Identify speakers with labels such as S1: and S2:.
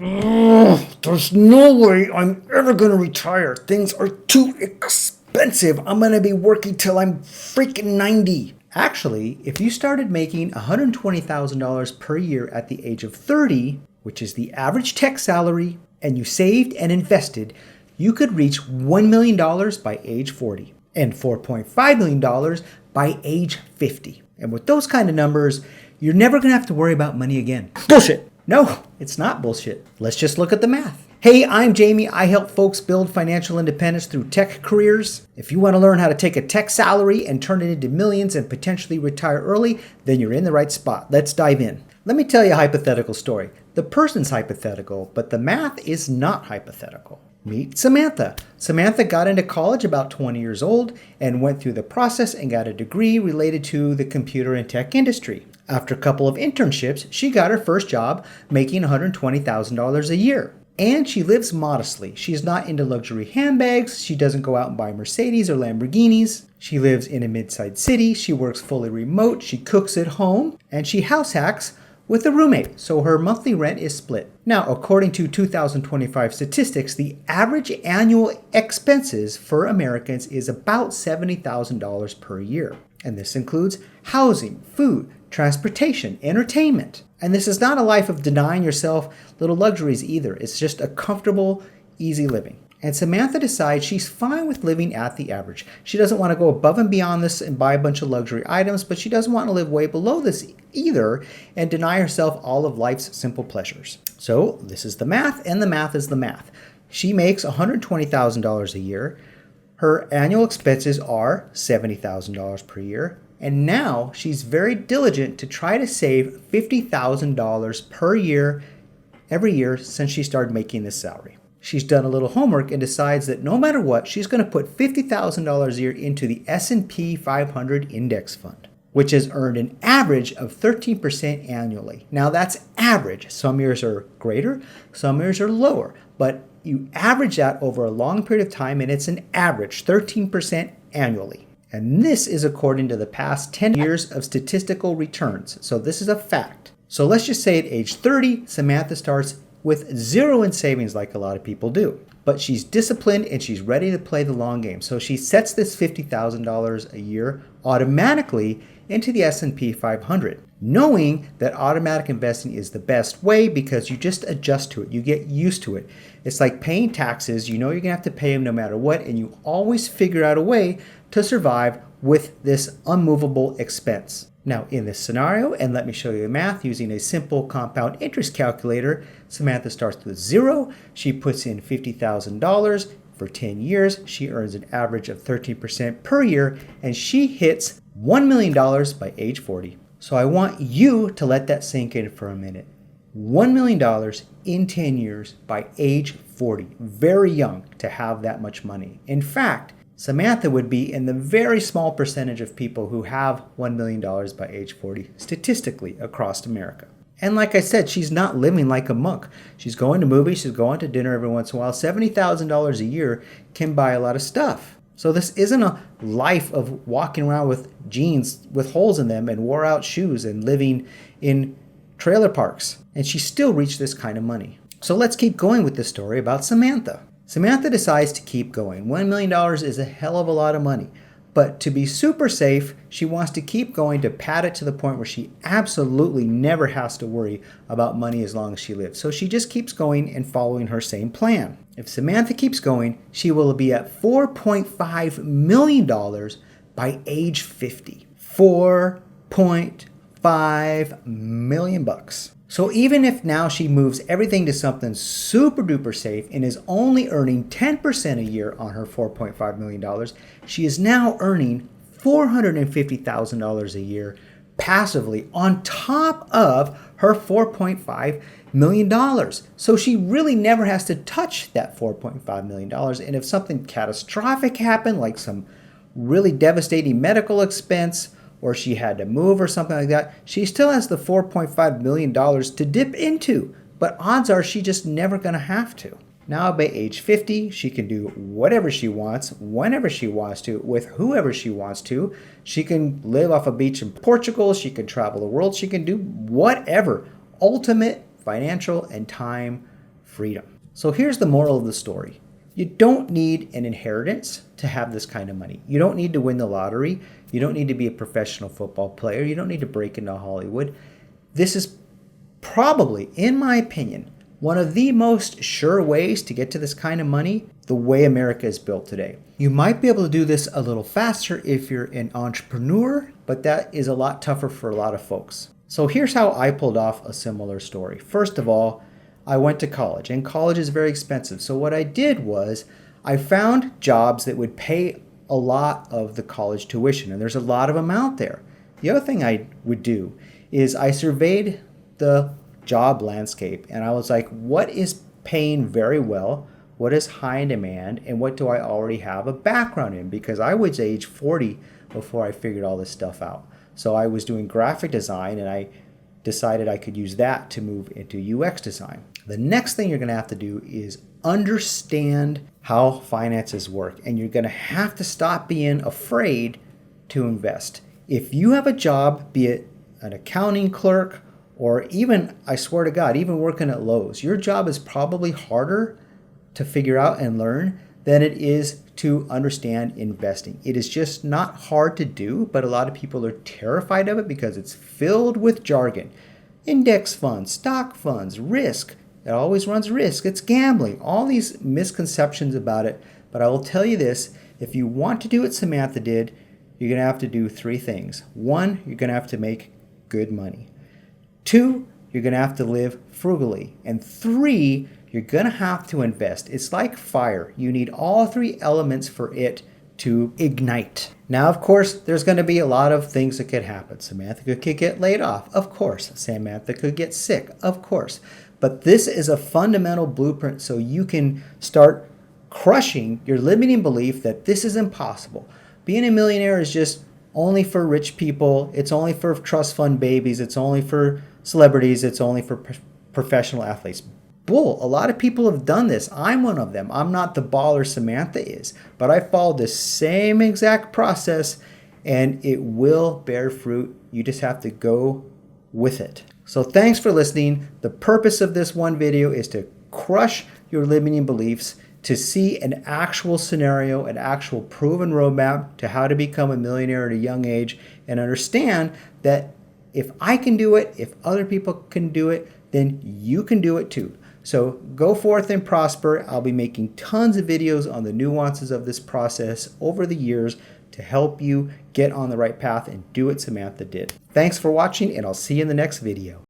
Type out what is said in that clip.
S1: Ugh, there's no way I'm ever gonna retire. Things are too expensive. I'm gonna be working till I'm freaking 90.
S2: Actually, if you started making $120,000 per year at the age of 30, which is the average tech salary, and you saved and invested, you could reach $1 million by age 40 and $4.5 million by age 50. And with those kind of numbers, you're never going to have to worry about money again.
S1: Bullshit.
S2: No, it's not bullshit. Let's just look at the math. Hey, I'm Jamie. I help folks build financial independence through tech careers. If you want to learn how to take a tech salary and turn it into millions and potentially retire early, then you're in the right spot. Let's dive in. Let me tell you a hypothetical story. The person's hypothetical, but the math is not hypothetical. Meet Samantha. Samantha got into college about 20 years old and went through the process and got a degree related to the computer and tech industry. After a couple of internships, she got her first job making $120,000 a year. And she lives modestly. She's not into luxury handbags. She doesn't go out and buy Mercedes or Lamborghinis. She lives in a mid-sized city. She works fully remote. She cooks at home. And she house hacks with a roommate, so her monthly rent is split. Now, according to 2025 statistics, the average annual expenses for Americans is about $70,000 per year. And this includes housing, food, transportation, entertainment. And this is not a life of denying yourself little luxuries either. It's just a comfortable, easy living. And Samantha decides she's fine with living at the average. She doesn't want to go above and beyond this and buy a bunch of luxury items, but she doesn't want to live way below this either and deny herself all of life's simple pleasures. So this is the math, and the math is the math. She makes $120,000 a year. Her annual expenses are $70,000 per year. And now she's very diligent to try to save $50,000 per year every year since she started making this salary. She's done a little homework and decides that no matter what, she's going to put $50,000 a year into the S&P 500 index fund, which has earned an average of 13% annually. Now that's average. Some years are greater, some years are lower, but you average that over a long period of time and it's an average 13% annually. And this is according to the past 10 years of statistical returns. So this is a fact. So let's just say at age 30, Samantha starts with zero in savings like a lot of people do. But she's disciplined and she's ready to play the long game. So she sets this $50,000 a year automatically into the S&P 500, knowing that automatic investing is the best way because you just adjust to it. You get used to it. It's like paying taxes. You know you're going to have to pay them no matter what, and you always figure out a way to survive with this unmovable expense. Now, in this scenario, and let me show you the math using a simple compound interest calculator, Samantha starts with zero. She puts in $50,000 for 10 years. She earns an average of 13% per year, and she hits $1 million by age 40. So I want you to let that sink in for a minute. $1 million in 10 years by age 40. Very young to have that much money. In fact, Samantha would be in the very small percentage of people who have $1 million by age 40, statistically across America. And like I said, she's not living like a monk. She's going to movies, she's going to dinner every once in a while. $70,000 a year can buy a lot of stuff. So this isn't a life of walking around with jeans with holes in them and wore out shoes and living in trailer parks. And she still reached this kind of money. So let's keep going with this story about Samantha. Samantha decides to keep going. $1 million is a hell of a lot of money. But to be super safe, she wants to keep going to pad it to the point where she absolutely never has to worry about money as long as she lives. So she just keeps going and following her same plan. If Samantha keeps going, she will be at $4.5 million by age 50. $4.5 million bucks. So even if now she moves everything to something super duper safe and is only earning 10% a year on her $4.5 million, she is now earning $450,000 a year passively on top of her $4.5 million. So she really never has to touch that $4.5 million. And if something catastrophic happened, like some really devastating medical expense, or she had to move or something like that, she still has the $4.5 million to dip into. But odds are she's just never going to have to. Now by age 50, she can do whatever she wants, whenever she wants to, with whoever she wants to. She can live off a beach in Portugal. She can travel the world. She can do whatever. Ultimate financial and time freedom. So here's the moral of the story. You don't need an inheritance to have this kind of money. You don't need to win the lottery. You don't need to be a professional football player. You don't need to break into Hollywood. This is probably, in my opinion, one of the most sure ways to get to this kind of money the way America is built today. You might be able to do this a little faster if you're an entrepreneur, but that is a lot tougher for a lot of folks. So here's how I pulled off a similar story. First of all, I went to college, and college is very expensive. So what I did was I found jobs that would pay a lot of the college tuition, and there's a lot of them out there. The other thing I would do is I surveyed the job landscape, and I was like, what is paying very well? What is high in demand? And what do I already have a background in? Because I was age 40 before I figured all this stuff out. So I was doing graphic design, and I decided I could use that to move into UX design. The next thing you're going to have to do is understand how finances work, and you're going to have to stop being afraid to invest. If you have a job, be it an accounting clerk or even, I swear to God, even working at Lowe's, your job is probably harder to figure out and learn than it is to understand investing. It is just not hard to do, but a lot of people are terrified of it because it's filled with jargon. Index funds, stock funds, risk. It always runs risk. It's gambling. All these misconceptions about it. But I will tell you this, if you want to do what Samantha did, you're going to have to do three things. One, you're going to have to make good money. Two, you're going to have to live frugally. And three, you're going to have to invest. It's like fire. You need all three elements for it to ignite. Now, of course, there's going to be a lot of things that could happen. Samantha could get laid off. Of course. Samantha could get sick. Of course. But this is a fundamental blueprint so you can start crushing your limiting belief that this is impossible. Being a millionaire is just only for rich people. It's only for trust fund babies. It's only for celebrities. It's only for professional athletes. Bull. A lot of people have done this. I'm one of them. I'm not the baller Samantha is, but I followed the same exact process and it will bear fruit. You just have to go with it. So thanks for listening. The purpose of this one video is to crush your limiting beliefs, to see an actual scenario, an actual proven roadmap to how to become a millionaire at a young age, and understand that if I can do it, if other people can do it, then you can do it too. So go forth and prosper. I'll be making tons of videos on the nuances of this process over the years to help you get on the right path and do what Samantha did. Thanks for watching, and I'll see you in the next video.